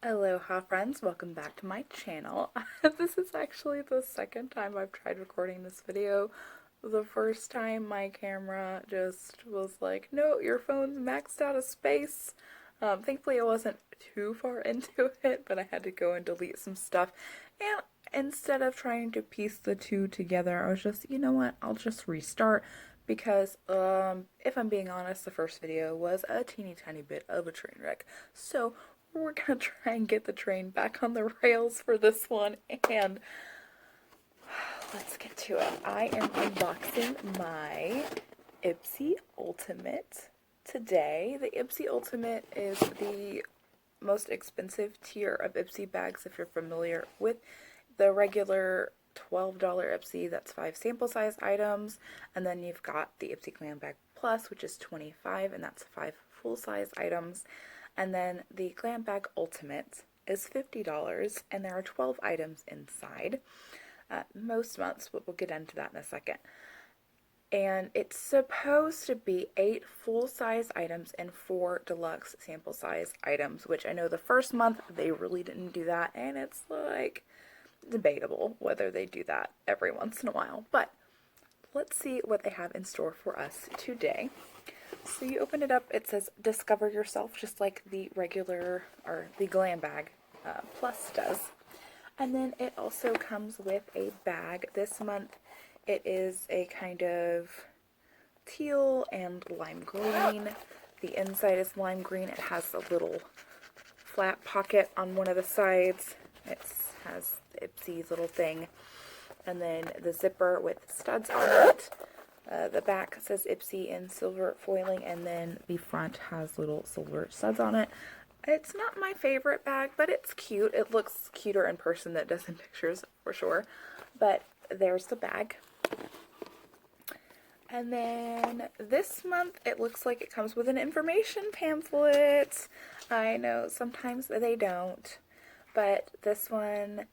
Aloha friends, welcome back to my channel. This is actually the second time I've tried recording this video. The first time my camera just was like, no, your phone's maxed out of space. Thankfully I wasn't too far into it, but I had to go and delete some stuff. And instead of trying to piece the two together, I was just, you know what, I'll just restart. Because, if I'm being honest, the first video was a teeny tiny bit of a train wreck. So we're gonna try and get the train back on the rails for this one, and let's get to it. I am unboxing my Ipsy Ultimate today. The Ipsy Ultimate is the most expensive tier of Ipsy bags if you're familiar with the regular $12 Ipsy, that's 5 sample size items, and then you've got the Ipsy Glam Bag Plus, which is 25, and that's 5 full size items. And then the Glam Bag Ultimate is $50, and there are 12 items inside. Most months, but we'll get into that in a second. And it's supposed to be 8 full-size items and 4 deluxe sample size items, which I know the first month they really didn't do that, and it's like debatable whether they do that every once in a while. But let's see what they have in store for us today. So you open it up, it says Discover Yourself, just like the regular, or the Glam Bag Plus does. And then it also comes with a bag. This month it is a kind of teal and lime green. The inside is lime green. It has a little flat pocket on one of the sides. It has Ipsy's little thing. And then the zipper with studs on it. The back says Ipsy in silver foiling, and then the front has little silver studs on it. It's not my favorite bag, but it's cute. It looks cuter in person than it does in pictures, for sure. But there's the bag. And then this month, it looks like it comes with an information pamphlet. I know sometimes they don't, but this one,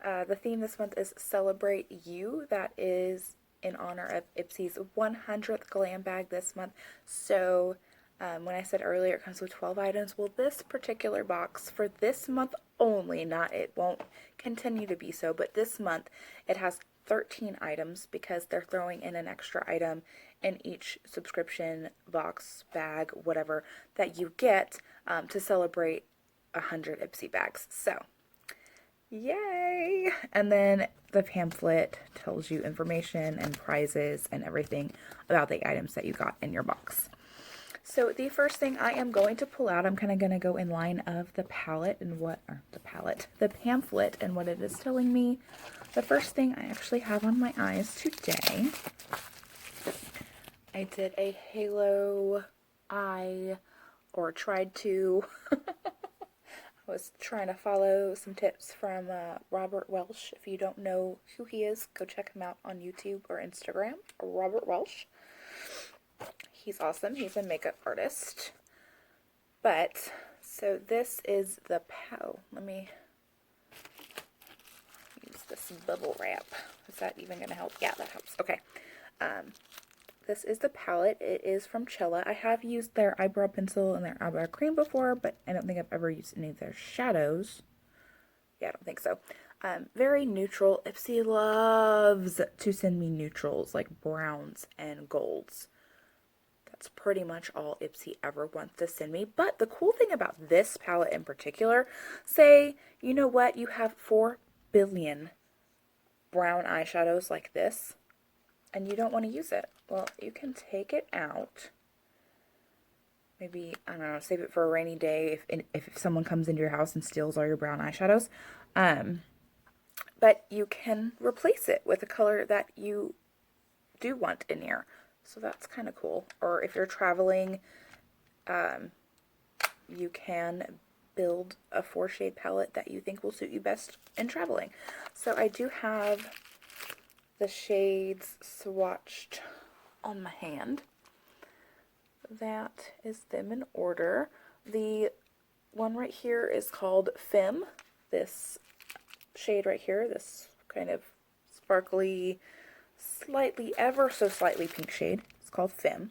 the theme this month is Celebrate You. That is in honor of Ipsy's 100th Glam Bag this month. So when I said earlier it comes with 12 items, well, this particular box for this month only, it won't continue to be so, but this month it has 13 items because they're throwing in an extra item in each subscription box, bag, whatever that you get to celebrate 100 Ipsy bags. So yay! And then the pamphlet tells you information and prizes and everything about the items that you got in your box. So the first thing I am going to pull out, I'm kind of going to go in line of the palette and the pamphlet and what it is telling me. The first thing I actually have on my eyes today, I did a halo eye, or tried to. I was trying to follow some tips from Robert Welsh. If you don't know who he is, go check him out on YouTube or Instagram. Robert Welsh. He's awesome. He's a makeup artist. But, so this is the let me use this bubble wrap. Is that even going to help? Yeah, that helps. Okay. This is the palette. It is from Cella. I have used their eyebrow pencil and their eyebrow cream before, but I don't think I've ever used any of their shadows. Yeah, I don't think so. Very neutral. Ipsy loves to send me neutrals, like browns and golds. That's pretty much all Ipsy ever wants to send me. But the cool thing about this palette in particular, say, you know what, you have 4 billion brown eyeshadows like this, and you don't want to use it. Well, you can take it out. Maybe, I don't know, save it for a rainy day if someone comes into your house and steals all your brown eyeshadows. But you can replace it with a color that you do want in here. So that's kind of cool. Or if you're traveling, you can build a 4-shade palette that you think will suit you best in traveling. So I do have the shades swatched on my hand. That is them in order. The one right here is called Femme. This shade right here, this kind of sparkly, ever so slightly pink shade, is called Femme.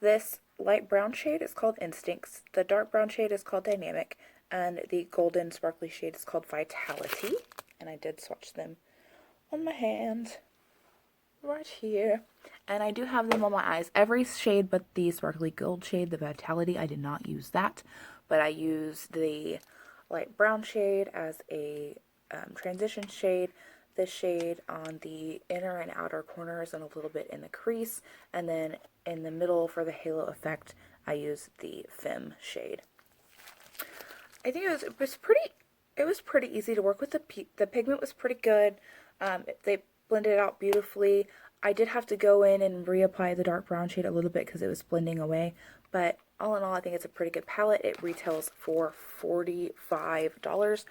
This light brown shade is called Instincts. The dark brown shade is called Dynamic. and the golden sparkly shade is called Vitality, and I did swatch them on my hand right here, and I do have them on my eyes. Every shade but the sparkly gold shade, the Vitality, I did not use that, but I used the light brown shade as a transition shade, this shade on the inner and outer corners and a little bit in the crease, and then in the middle for the halo effect I used the Femme shade. I think it was pretty easy to work with. The pigment was pretty good. They blended it out beautifully. I did have to go in and reapply the dark brown shade a little bit because it was blending away, but all in all, I think it's a pretty good palette. It retails for $45.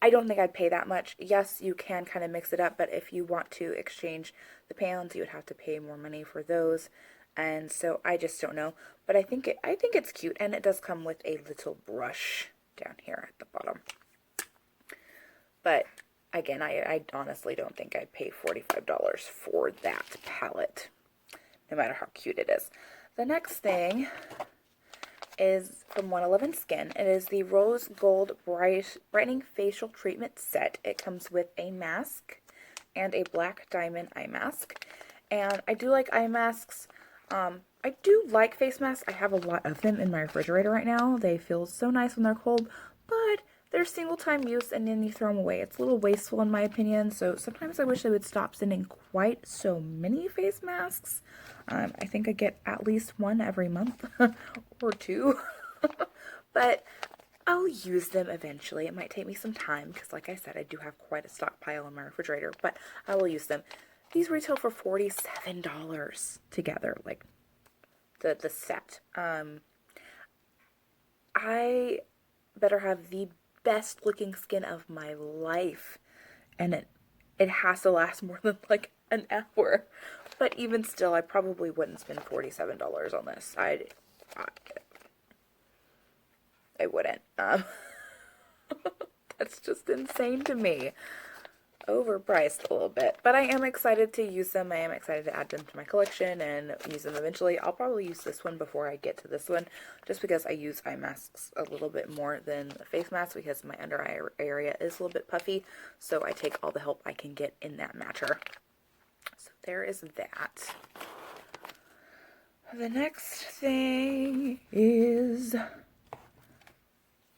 I don't think I'd pay that much. Yes, you can kind of mix it up, but if you want to exchange the pans, you would have to pay more money for those. And so I just don't know. But I think it's cute, and it does come with a little brush down here at the bottom. But again, I honestly don't think I'd pay $45 for that palette, no matter how cute it is. The next thing is from 111 Skin. It is the Rose Gold Brightening Facial Treatment Set. It comes with a mask and a black diamond eye mask. And I do like eye masks. I do like face masks. I have a lot of them in my refrigerator right now. They feel so nice when they're cold, but they're single time use and then you throw them away. It's a little wasteful in my opinion, so sometimes I wish they would stop sending quite so many face masks. I think I get at least one every month or two, but I'll use them eventually. It might take me some time because, like I said, I do have quite a stockpile in my refrigerator, but I will use them. These retail for $47 together, like the set. I better have the best looking skin of my life, and it has to last more than like an hour. But even still, I probably wouldn't spend $47 on this. I wouldn't. That's just insane to me. Overpriced a little bit, but I am excited to use them. I am excited to add them to my collection and use them eventually. I'll probably use this one before I get to this one, just because I use eye masks a little bit more than face masks because my under eye area is a little bit puffy, so I take all the help I can get in that matter. So there is that. The next thing is...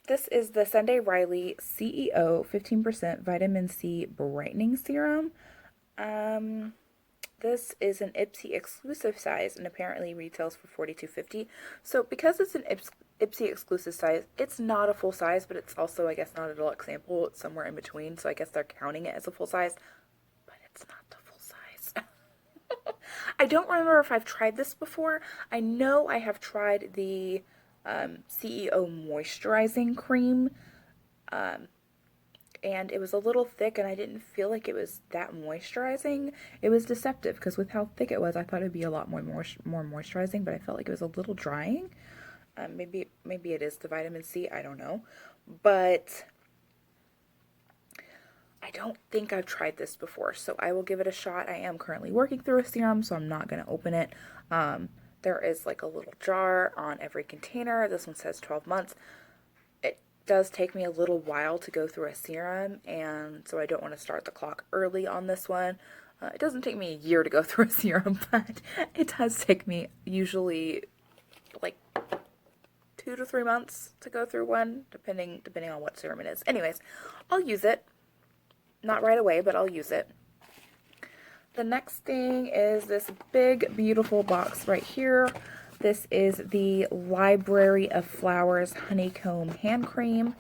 This is the Sunday Riley CEO 15% Vitamin C Brightening Serum. This is an Ipsy exclusive size and apparently retails for $42.50. So because it's an Ipsy exclusive size, it's not a full size, but it's also, I guess, not a deluxe sample. It's somewhere in between, so I guess they're counting it as a full size, but it's not the full size. I don't remember if I've tried this before. I know I have tried the CEO moisturizing cream, and it was a little thick and I didn't feel like it was that moisturizing. It was deceptive because with how thick it was, I thought it would be a lot more moisturizing, but I felt like it was a little drying. Maybe it is the vitamin C, I don't know, but I don't think I've tried this before, so I will give it a shot. I am currently working through a serum, so I'm not going to open it. There is like a little jar on every container. This one says 12 months. It does take me a little while to go through a serum, and so I don't want to start the clock early on this one. It doesn't take me a year to go through a serum, but it does take me usually like 2 to 3 months to go through one, depending on what serum it is. Anyways, I'll use it. Not right away, but I'll use it. The next thing is this big, beautiful box right here. This is the Library of Flowers Honeycomb Hand Cream.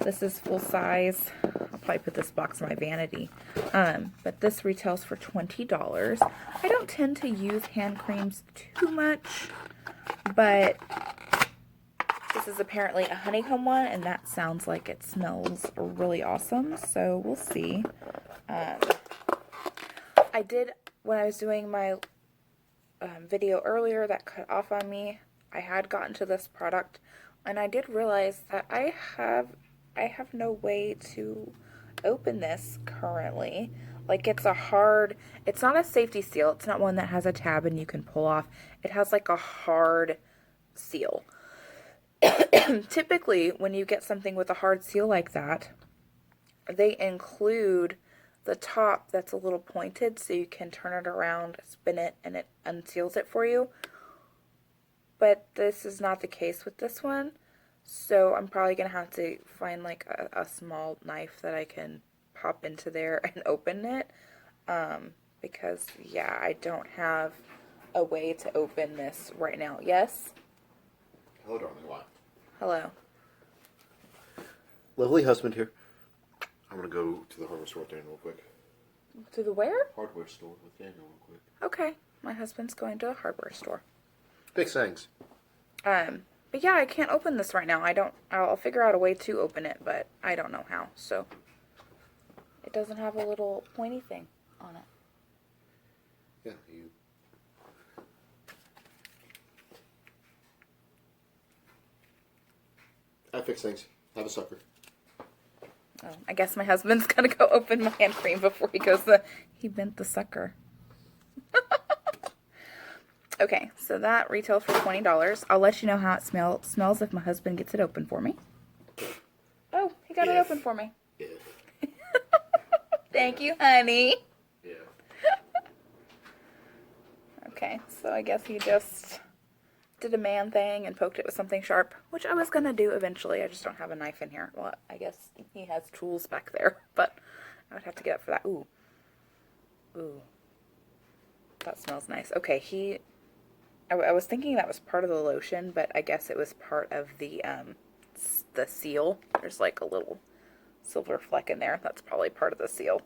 This is full size. I'll probably put this box in my vanity. But this retails for $20. I don't tend to use hand creams too much, but this is apparently a honeycomb one, and that sounds like it smells really awesome, so we'll see. I did, when I was doing my video earlier that cut off on me, I had gotten to this product, and I did realize that I have no way to open this currently. Like, it's not a safety seal. It's not one that has a tab and you can pull off. It has like a hard seal. Typically, when you get something with a hard seal like that, they include the top that's a little pointed so you can turn it around, spin it, and it unseals it for you. But this is not the case with this one, so I'm probably going to have to find like a small knife that I can pop into there and open it, because, yeah, I don't have a way to open this right now. Yes? Hello, darling. Why? Hello. Lovely husband here. I'm going to go to the hardware store with Daniel real quick. To the where? Hardware store with Daniel real quick. Okay. My husband's going to a hardware store. Big thanks. But yeah, I can't open this right now. I'll figure out a way to open it, but I don't know how, so. It doesn't have a little pointy thing on it. Yeah, you... I fix things. Have a sucker. Oh, I guess my husband's gonna go open my hand cream before he goes he bent the sucker. Okay, so that retails for $20. I'll let you know how it smells if my husband gets it open for me. Oh, he got it open for me. Yeah. Thank you, honey. Yeah. Okay, so I guess he just did a man thing and poked it with something sharp, which I was going to do eventually. I just don't have a knife in here. Well, I guess he has tools back there, but I would have to get up for that. Ooh. Ooh. That smells nice. Okay, I was thinking that was part of the lotion, but I guess it was part of the seal. There's like a little silver fleck in there. That's probably part of the seal.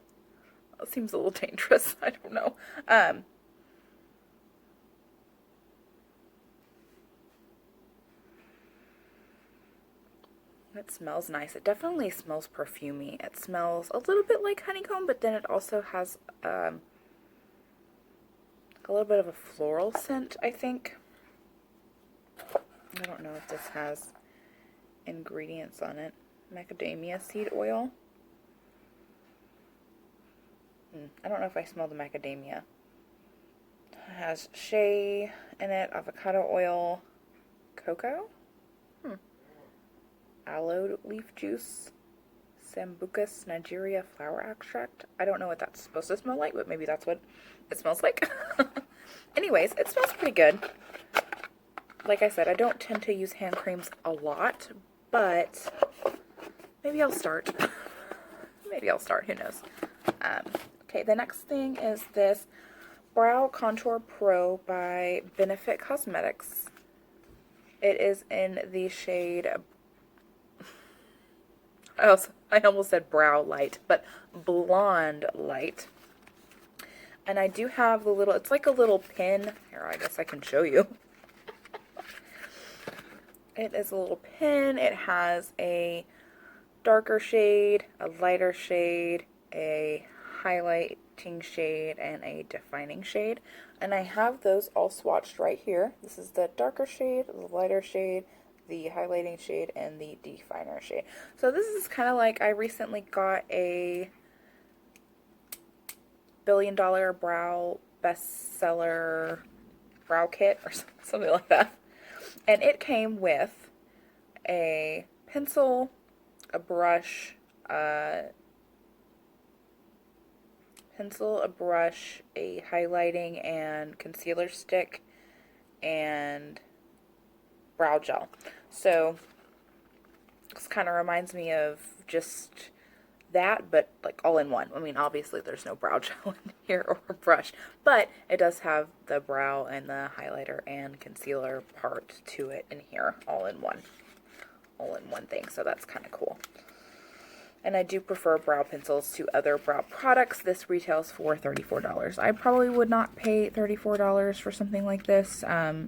That seems a little dangerous. I don't know. It smells nice. It definitely smells perfumey. It smells a little bit like honeycomb, but then it also has a little bit of a floral scent, I think. I don't know if this has ingredients on it. Macadamia seed oil. I don't know if I smell the macadamia. It has shea in it, avocado oil, cocoa, aloe leaf juice, Sambucus nigeria flower extract. I don't know what that's supposed to smell like, but maybe that's what it smells like. Anyways, it smells pretty good. Like I said, I don't tend to use hand creams a lot, but maybe I'll start. Maybe I'll start, who knows. Okay, the next thing is this Brow Contour Pro by Benefit Cosmetics. It is in the shade, I almost said brow light, but blonde light. And I do have the little, it's like a little pin. Here, I guess I can show you. It is a little pin. It has a darker shade, a lighter shade, a highlighting shade, and a defining shade. And I have those all swatched right here. This is the darker shade, the lighter shade, the highlighting shade, and the definer shade. So this is kind of like, I recently got a $1 billion brow bestseller brow kit or something like that. And it came with a pencil, a brush, a highlighting and concealer stick, and brow gel. So this kind of reminds me of just that, but like all in one. I mean, obviously there's no brow gel in here or a brush, but it does have the brow and the highlighter and concealer part to it in here, all in one thing. So that's kind of cool. And I do prefer brow pencils to other brow products. This retails for $34. I probably would not pay $34 for something like this. I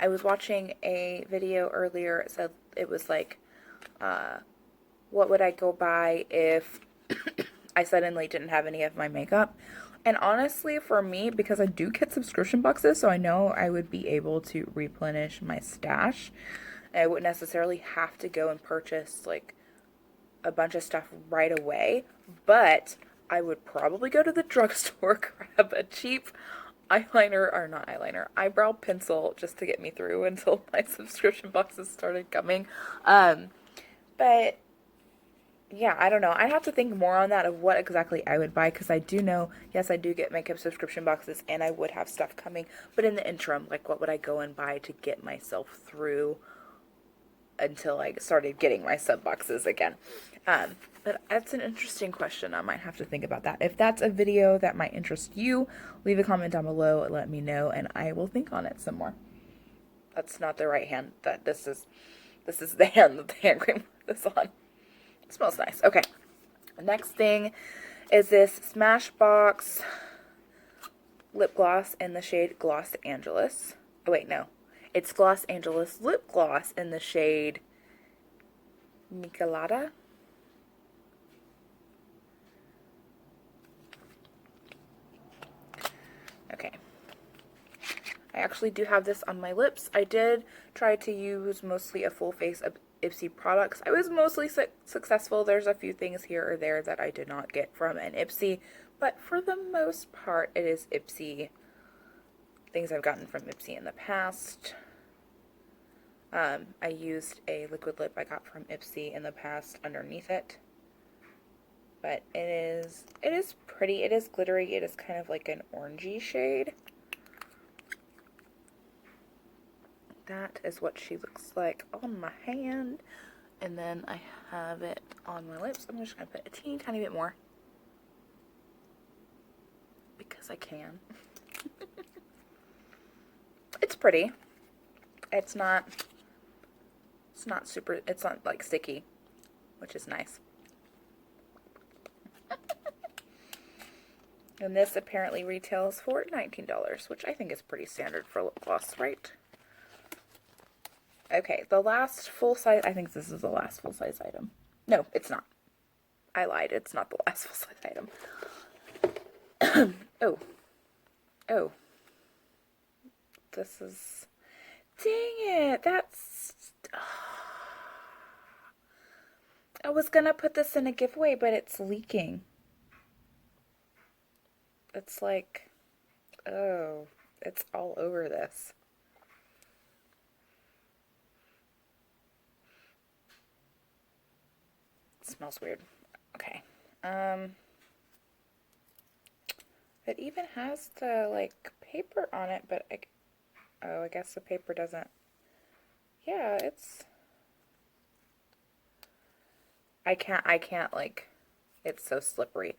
was watching a video earlier. It said it was like, what would I go buy if I suddenly didn't have any of my makeup? And honestly, for me, because I do get subscription boxes, so I know I would be able to replenish my stash. I wouldn't necessarily have to go and purchase like a bunch of stuff right away, but I would probably go to the drugstore, grab a cheap eyeliner, or not eyeliner, eyebrow pencil just to get me through until my subscription boxes started coming. But yeah, I don't know. I'd have to think more on that of what exactly I would buy, because I do know, yes, I do get makeup subscription boxes and I would have stuff coming. But in the interim, like, what would I go and buy to get myself through until I started getting my sub boxes again? But that's an interesting question. I might have to think about that. If that's a video that might interest you, leave a comment down below and let me know, and I will think on it some more. That's not the right hand. This is the hand that the hand cream is on. It smells nice. Okay. Next thing is this Smashbox lip gloss in the shade Gloss Angeles. Oh wait, no. It's Gloss Angeles lip gloss in the shade Michelada. Okay. I actually do have this on my lips. I did try to use mostly a full face of Ipsy products. I was mostly successful. There's a few things here or there that I did not get from an Ipsy, but for the most part, it is Ipsy things I've gotten from Ipsy in the past. I used a liquid lip I got from Ipsy in the past underneath it. But it is pretty. It is glittery. It is kind of like an orangey shade. That is what she looks like on my hand. And then I have it on my lips. I'm just going to put a teeny tiny bit more. Because I can. It's pretty. It's not super, it's not like sticky, which is nice. And this apparently retails for $19, which I think is pretty standard for lip gloss, right? Okay, the last full-size, I think this is the last full-size item. No, it's not. I lied, it's not the last full-size item. Oh. This is, dang it, that's, I was gonna put this in a giveaway, but it's leaking. It's like, oh, it's all over this. It smells weird. Okay. It even has the, like, paper on it, but I guess the paper doesn't. Yeah, I can't, like, it's so slippery.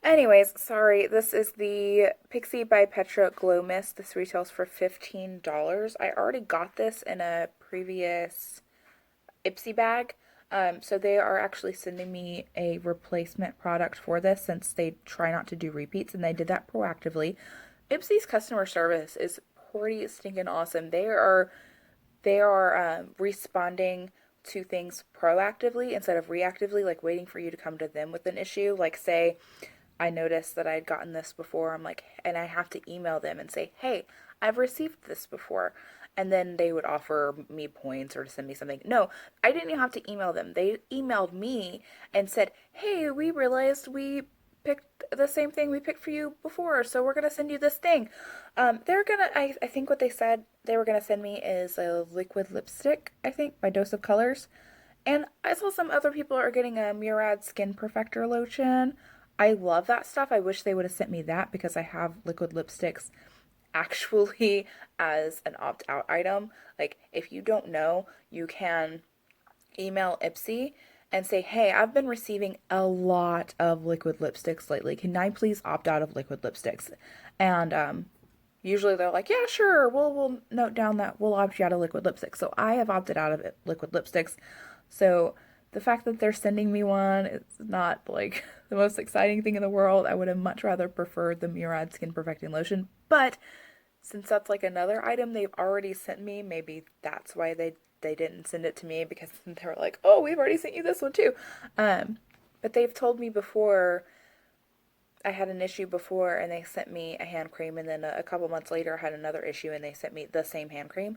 Anyways, sorry, this is the Pixie by Petra Glow Mist. This retails for $15. I already got this in a previous Ipsy bag. So they are actually sending me a replacement product for this, since they try not to do repeats, and they did that proactively. Ipsy's customer service is pretty stinking awesome. They are responding to things proactively instead of reactively, like waiting for you to come to them with an issue. Like, say I noticed that I'd gotten this before, I'm like, and I have to email them and say, hey, I've received this before. And then they would offer me points or to send me something. No, I didn't even have to email them. They emailed me and said, hey, we realized we picked the same thing we picked for you before, so we're going to send you this thing. I think what they said they were going to send me is a liquid lipstick, I think, by Dose of Colors. And I saw some other people are getting a Murad Skin Perfector lotion. I love that stuff. I wish they would have sent me that, because I have liquid lipsticks actually as an opt-out item. Like, if you don't know, you can email Ipsy and say, hey, I've been receiving a lot of liquid lipsticks lately. Can I please opt out of liquid lipsticks? And usually they're like, yeah, sure. We'll note down that we'll opt you out of liquid lipsticks. So I have opted out of liquid lipsticks. So the fact that they're sending me one, it's not like the most exciting thing in the world. I would have much rather preferred the Murad Skin Perfecting Lotion. But since that's like another item they've already sent me, maybe that's why they didn't send it to me, because they were like, oh, we've already sent you this one too. But they've told me before, I had an issue before and they sent me a hand cream, and then a couple months later I had another issue and they sent me the same hand cream.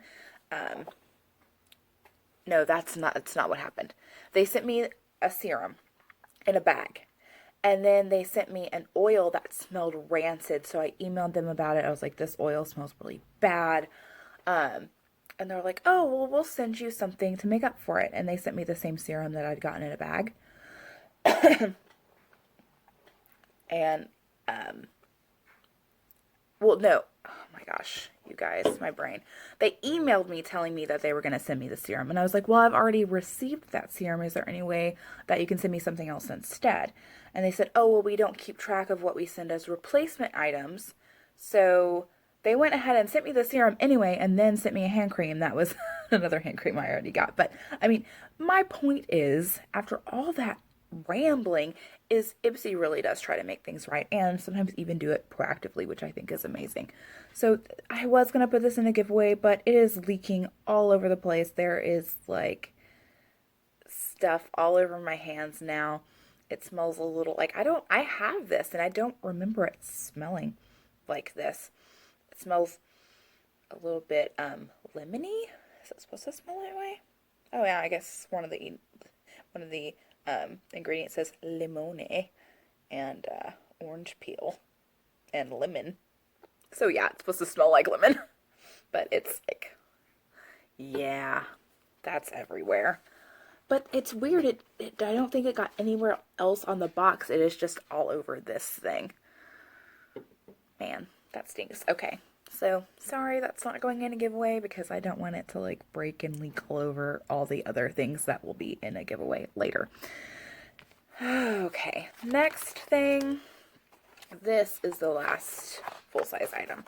No, that's not what happened. They sent me a serum in a bag, And then they sent me an oil that smelled rancid. So I emailed them about it. I was like, this oil smells really bad. And they're like, oh, well, we'll send you something to make up for it. And they sent me the same serum that I'd gotten in a bag. And, well, no. Oh my gosh, you guys, my brain. They emailed me telling me that they were going to send me the serum. And I was like, well, I've already received that serum. Is there any way that you can send me something else instead? And they said, oh, well, we don't keep track of what we send as replacement items. So they went ahead and sent me the serum anyway, and then sent me a hand cream. That was another hand cream I already got. But I mean, my point is, after all that rambling, is Ipsy really does try to make things right, and sometimes even do it proactively, which I think is amazing. So I was going to put this in a giveaway, but it is leaking all over the place. There is like stuff all over my hands now. It smells a little like I have this and I don't remember it smelling like this. It smells a little bit lemony. Is it supposed to smell that way? Oh yeah, I guess one of the ingredients says limone and orange peel and lemon. So yeah, it's supposed to smell like lemon, but it's like, yeah, that's everywhere. But it's weird. I don't think it got anywhere else on the box. It is just all over this thing. Man, that stinks. Okay. So, sorry that's not going in a giveaway because I don't want it to like break and leak all over all the other things that will be in a giveaway later. Okay, next thing. This is the last full-size item.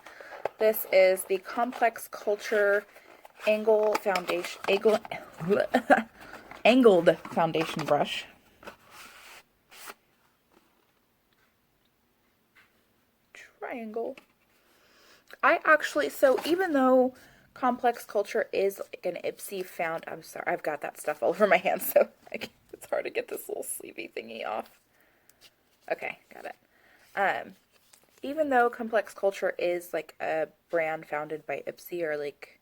This is the Complex Culture Angled Foundation Brush. Triangle. I actually, so even though Complex Culture is like an Ipsy found, I'm sorry, I've got that stuff all over my hands, so it's hard to get this little sleevey thingy off. Okay, got it. Even though Complex Culture is like a brand founded by Ipsy, or like,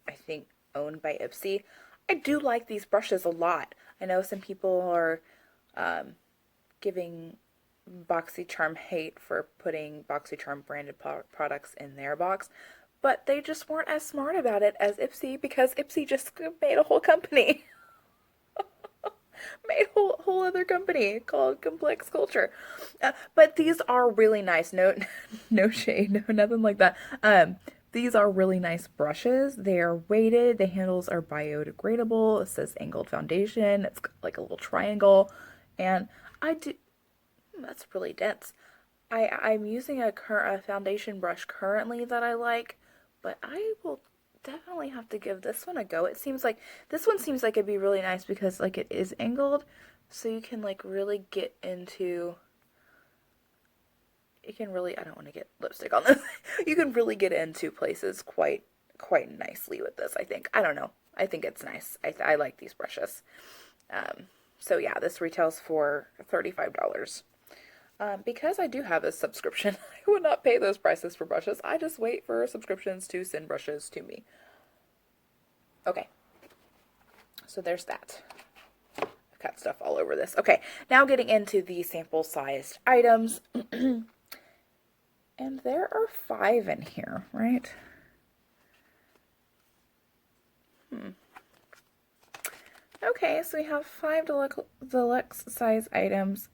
I think owned by Ipsy, I do like these brushes a lot. I know some people are giving BoxyCharm hate for putting BoxyCharm branded products in their box, but they just weren't as smart about it as Ipsy, because Ipsy just made a whole company. Made a whole other company called Complex Culture. But these are really nice. No, no shade, no nothing like that. These are really nice brushes. They are weighted. The handles are biodegradable. It says angled foundation. It's like a little triangle, and I do. That's really dense. I'm using a foundation brush currently that I like, but I will definitely have to give this one a go. It seems like this one seems like it'd be really nice because like it is angled, so you can like really get into. You can really, I don't want to get lipstick on this. You can really get into places quite nicely with this, I think. I don't know. I think it's nice. I like these brushes. So yeah, this retails for $35. Because I do have a subscription, I would not pay those prices for brushes. I just wait for subscriptions to send brushes to me. Okay. So there's that. I've got stuff all over this. Okay, now getting into the sample-sized items. And there are 5 in here, right? Okay, so we have 5 deluxe size items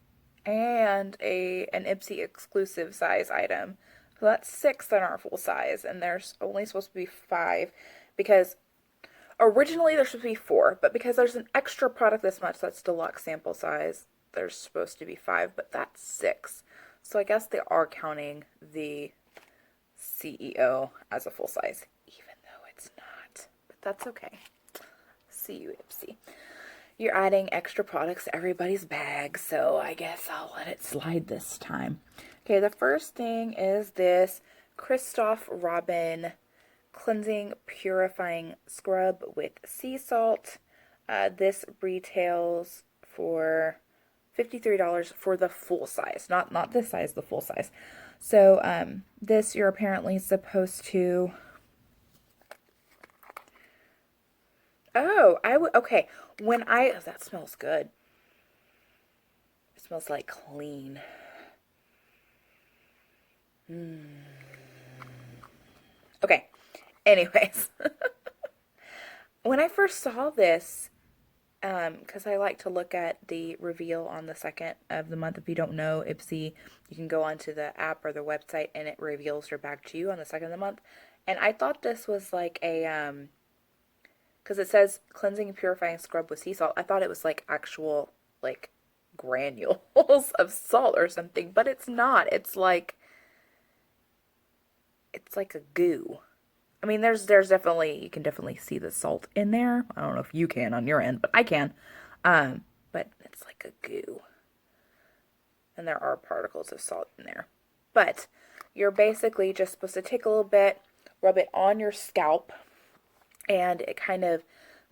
and an Ipsy exclusive size item. So that's 6 that aren't full size, and there's only supposed to be 5 because originally there's supposed to be 4, but because there's an extra product this much that's deluxe sample size, there's supposed to be 5, but that's 6. So I guess they are counting the CEO as a full size, even though it's not. But that's okay. See you, Ipsy. You're adding extra products to everybody's bag, so I guess I'll let it slide this time. Okay, the first thing is this Christoph Robin Cleansing Purifying Scrub with Sea Salt. This retails for $53 for the full size, not this size, the full size. So this you're apparently supposed to. Oh, okay. That smells good. Smells like clean. Okay. Anyways, when I first saw this, because I like to look at the reveal on the 2nd of the month. If you don't know Ipsy, you can go onto the app or the website and it reveals your bag to you on the 2nd of the month. And I thought this was like a, because it says cleansing and purifying scrub with sea salt. I thought it was like actual, like, granules of salt or something, but it's not. It's like a goo. I mean, there's definitely, you can definitely see the salt in there. I don't know if you can on your end, but I can. But it's like a goo. And there are particles of salt in there. But you're basically just supposed to take a little bit, rub it on your scalp, and it kind of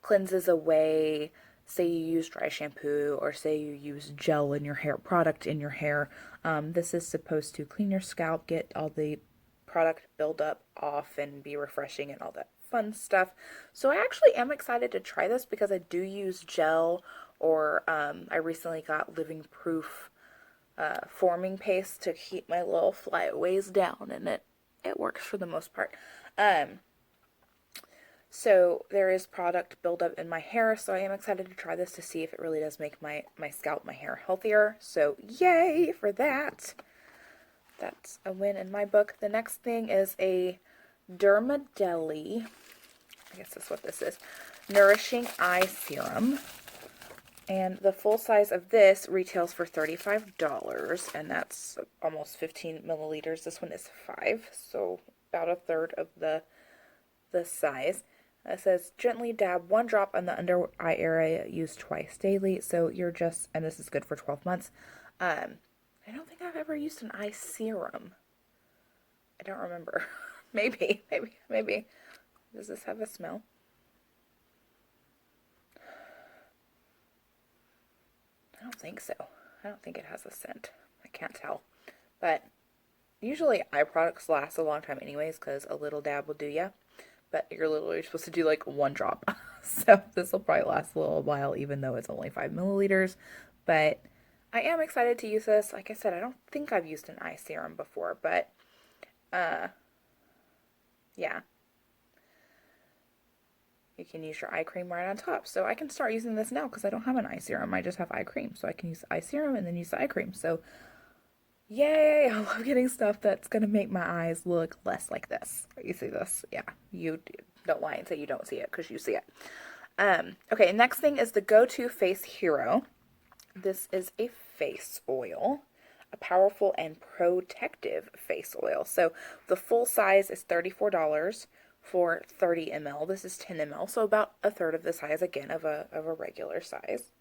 cleanses away, say you use dry shampoo or say you use gel in your hair, product in your hair. This is supposed to clean your scalp, get all the product buildup off and be refreshing and all that fun stuff. So I actually am excited to try this because I do use gel, or I recently got living proof forming paste to keep my little flyaways down, and it works for the most part. So there is product buildup in my hair, so I am excited to try this to see if it really does make my scalp, my hair healthier. So yay for that. That's a win in my book. The next thing is a Dermadeli, I guess that's what this is, Nourishing Eye Serum. And the full size of this retails for $35, and that's almost 15 milliliters. This one is 5, so about a third of the size. It says, gently dab 1 drop on the under eye area, use twice daily. So you're just, and this is good for 12 months. I don't think I've ever used an eye serum. I don't remember. Maybe. Does this have a smell? I don't think so. I don't think it has a scent. I can't tell. But usually eye products last a long time anyways, because a little dab will do ya. But you're literally supposed to do like 1 drop. So this will probably last a little while, even though it's only 5 milliliters. But I am excited to use this. Like I said, I don't think I've used an eye serum before, but yeah. You can use your eye cream right on top. So I can start using this now because I don't have an eye serum. I just have eye cream. So I can use the eye serum and then use the eye cream. So yay! I love getting stuff that's going to make my eyes look less like this. You see this? Yeah. You don't lie and say you don't see it because you see it. Okay, next thing is the Go-To Face Hero. This is a face oil, a powerful and protective face oil. So the full size is $34 for 30 ml. This is 10 ml, so about a third of the size, again, of a regular size.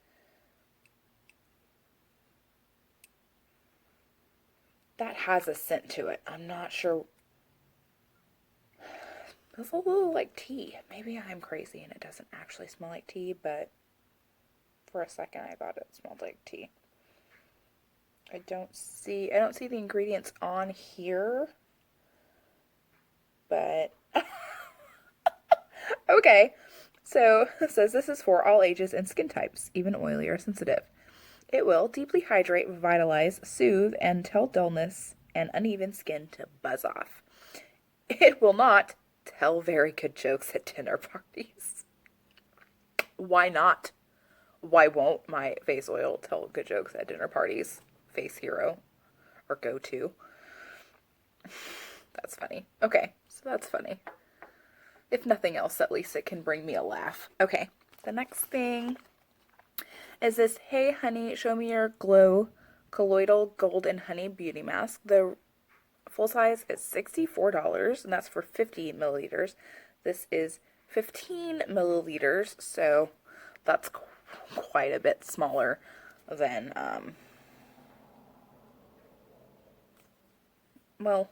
That has a scent to it. I'm not sure. It's a little like tea. Maybe I'm crazy and it doesn't actually smell like tea, but for a second I thought it smelled like tea. I don't see the ingredients on here, but okay. So it says this is for all ages and skin types, even oily or sensitive. It will deeply hydrate, revitalize, soothe, and tell dullness and uneven skin to buzz off. It will not tell very good jokes at dinner parties. Why not? Why won't my face oil tell good jokes at dinner parties? Face hero or go-to. That's funny. Okay, so that's funny. If nothing else, at least it can bring me a laugh. Okay, the next thing is this Hey Honey, Show Me Your Glow Colloidal Gold and Honey Beauty Mask. The full size is $64, and that's for 50 milliliters. This is 15 milliliters, so that's quite a bit smaller than, well,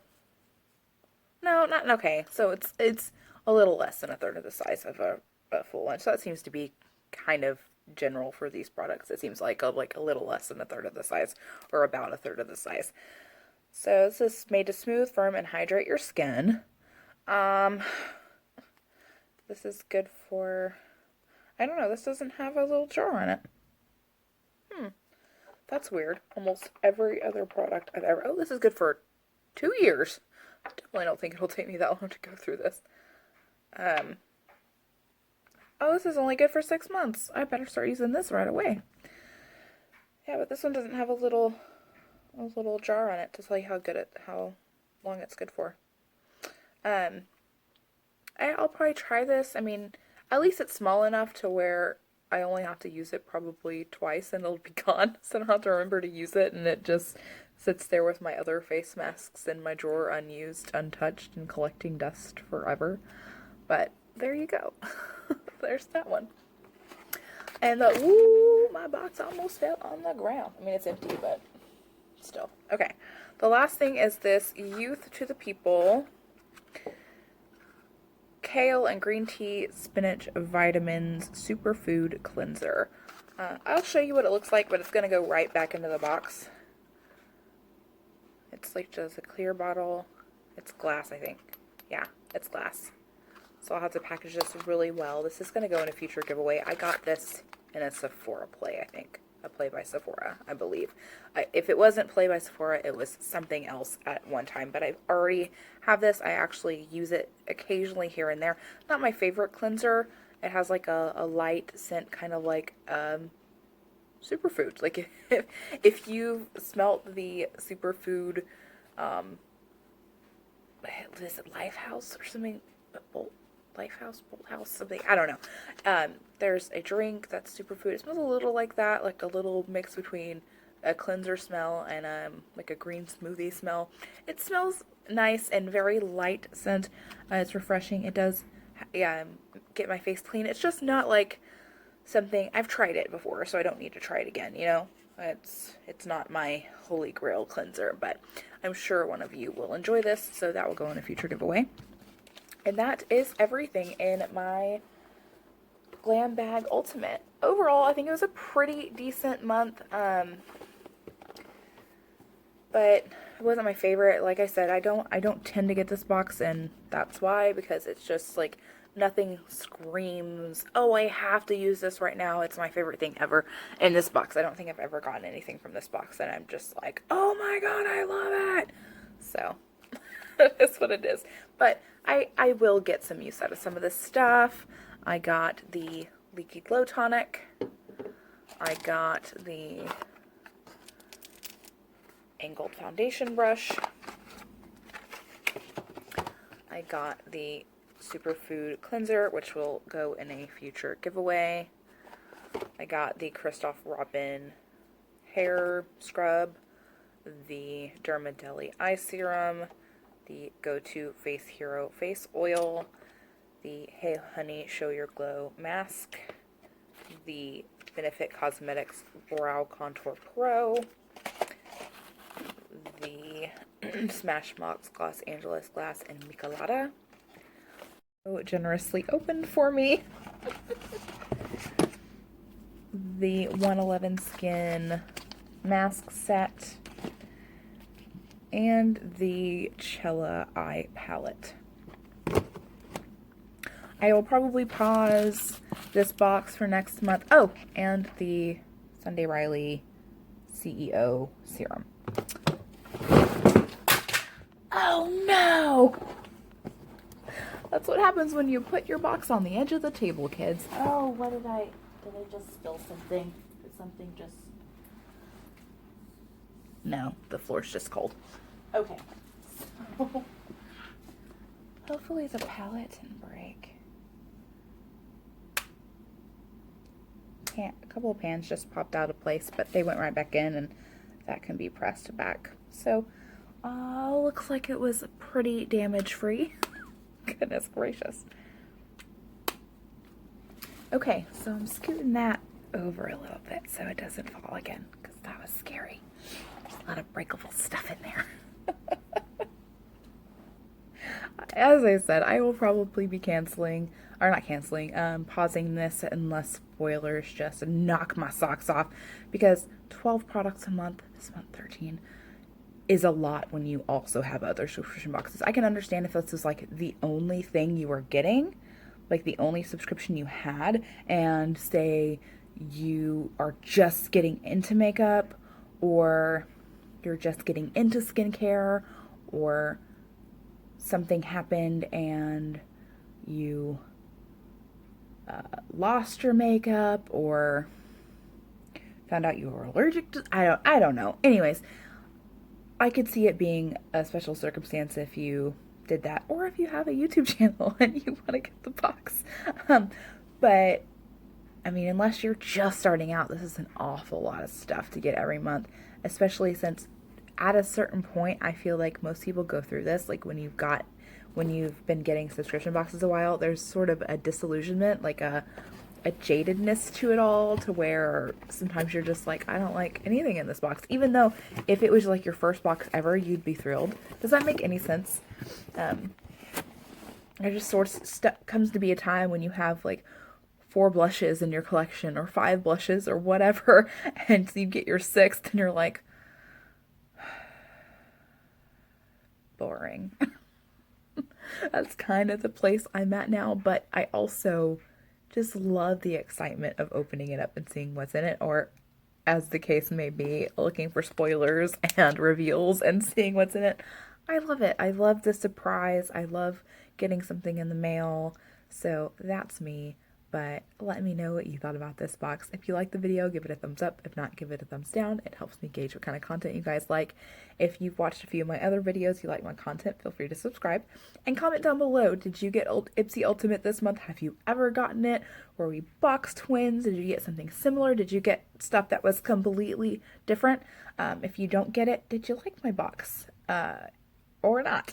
no, not, okay, so it's a little less than a third of the size of a full one, so that seems to be kind of general for these products. It seems like a little less than a third of the size, or about a third of the size. So this is made to smooth, firm, and hydrate your skin. This is good for, I don't know, this doesn't have a little jar on it. Thought That's weird. Almost every other product I've ever... Oh, this is good for 2 years. I definitely don't think it'll take me that long to go through this. Oh, this is only good for 6 months. I better start using this right away. Yeah, but this one doesn't have a little jar on it to tell you how long it's good for. I'll probably try this. I mean, at least it's small enough to where I only have to use it probably twice and it'll be gone. So I don't have to remember to use it, and it just sits there with my other face masks in my drawer, unused, untouched, and collecting dust forever. But there you go. There's that one. And ooh, my box almost fell on the ground. I mean, it's empty, but still. Okay. The last thing is this Youth to the People Kale and Green Tea Spinach Vitamins Superfood Cleanser. I'll show you what it looks like, but it's going to go right back into the box. It's like just a clear bottle. It's glass, I think. Yeah, it's glass. So I'll have to package this really well. This is going to go in a future giveaway. I got this in a Sephora play, I think. A play by Sephora, I believe. If it wasn't play by Sephora, it was something else at one time. But I already have this. I actually use it occasionally here and there. Not my favorite cleanser. It has like a light scent, kind of like superfood. Like if you smelt the superfood, is it Lifehouse or something? Lifehouse, Bolt House, something. I don't know. There's a drink that's superfood. It smells a little like that, like a little mix between a cleanser smell and like a green smoothie smell. It smells nice and very light scent. It's refreshing. It does, get my face clean. It's just not like something I've tried it before, so I don't need to try it again. You know, it's not my holy grail cleanser, but I'm sure one of you will enjoy this, so that will go in a future giveaway. And that is everything in my Glam Bag Ultimate. Overall, I think it was a pretty decent month, but it wasn't my favorite. Like I said, I don't tend to get this box, and that's why, because it's just like nothing screams, oh, I have to use this right now. It's my favorite thing ever in this box. I don't think I've ever gotten anything from this box and I'm just like, oh my god, I love it. So that's what it is. But I will get some use out of some of this stuff. I got the Leaky Glow Tonic. I got the Angled Foundation Brush. I got the Superfood Cleanser, which will go in a future giveaway. I got the Christoph Robin Hair Scrub, the Dermadelli Eye Serum, the Go-To Face Hero Face Oil, the Hey Honey Show Your Glow Mask, the Benefit Cosmetics Brow Contour Pro, the Smashbox Los Angeles Glass and Michelada, so generously opened for me, the 111 Skin Mask Set, and the Cella Eye Palette. I will probably pause this box for next month. Oh, and the Sunday Riley CEO Serum. Oh no! That's what happens when you put your box on the edge of the table, kids. Oh, did I just spill something? Did something just... No, the floor's just cold. Okay. So, hopefully the palette didn't break. A couple of pans just popped out of place, but they went right back in, and that can be pressed back. So, looks like it was pretty damage-free. Goodness gracious. Okay, so I'm scooting that over a little bit so it doesn't fall again, because that was scary. There's a lot of breakable stuff in there. As I said, I will probably be pausing this unless spoilers just knock my socks off, because 12 products a month, this month 13, is a lot when you also have other subscription boxes. I can understand if this was like the only thing you were getting, like the only subscription you had, and say you are just getting into makeup, or you're just getting into skincare, or something happened and you lost your makeup, or found out you were allergic to, I don't know. Anyways, I could see it being a special circumstance if you did that, or if you have a YouTube channel and you want to get the box. But I mean, unless you're just starting out, this is an awful lot of stuff to get every month, especially since at a certain point, I feel like most people go through this. Like when you've been getting subscription boxes a while, there's sort of a disillusionment, like a jadedness to it all, to where sometimes you're just like, I don't like anything in this box, even though if it was like your first box ever, you'd be thrilled. Does that make any sense? There just sort of comes to be a time when you have like 4 blushes in your collection, or 5 blushes, or whatever, and you get your 6th and you're like, boring. That's kind of the place I'm at now, but I also just love the excitement of opening it up and seeing what's in it, or as the case may be, looking for spoilers and reveals and seeing what's in it. I love it. I love the surprise. I love getting something in the mail. So that's me. But let me know what you thought about this box. If you like the video, give it a thumbs up. If not, give it a thumbs down. It helps me gauge what kind of content you guys like. If you've watched a few of my other videos, you like my content, feel free to subscribe. And comment down below, did you get Ipsy Ultimate this month? Have you ever gotten it? Were we box twins? Did you get something similar? Did you get stuff that was completely different? If you don't get it, did you like my box? Or not?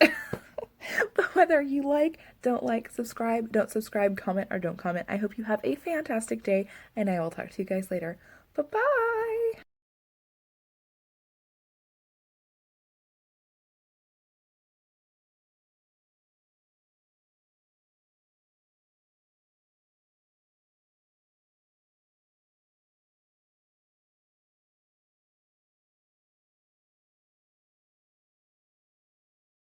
But whether you like, don't like, subscribe, don't subscribe, comment, or don't comment, I hope you have a fantastic day, and I will talk to you guys later. Bye-bye!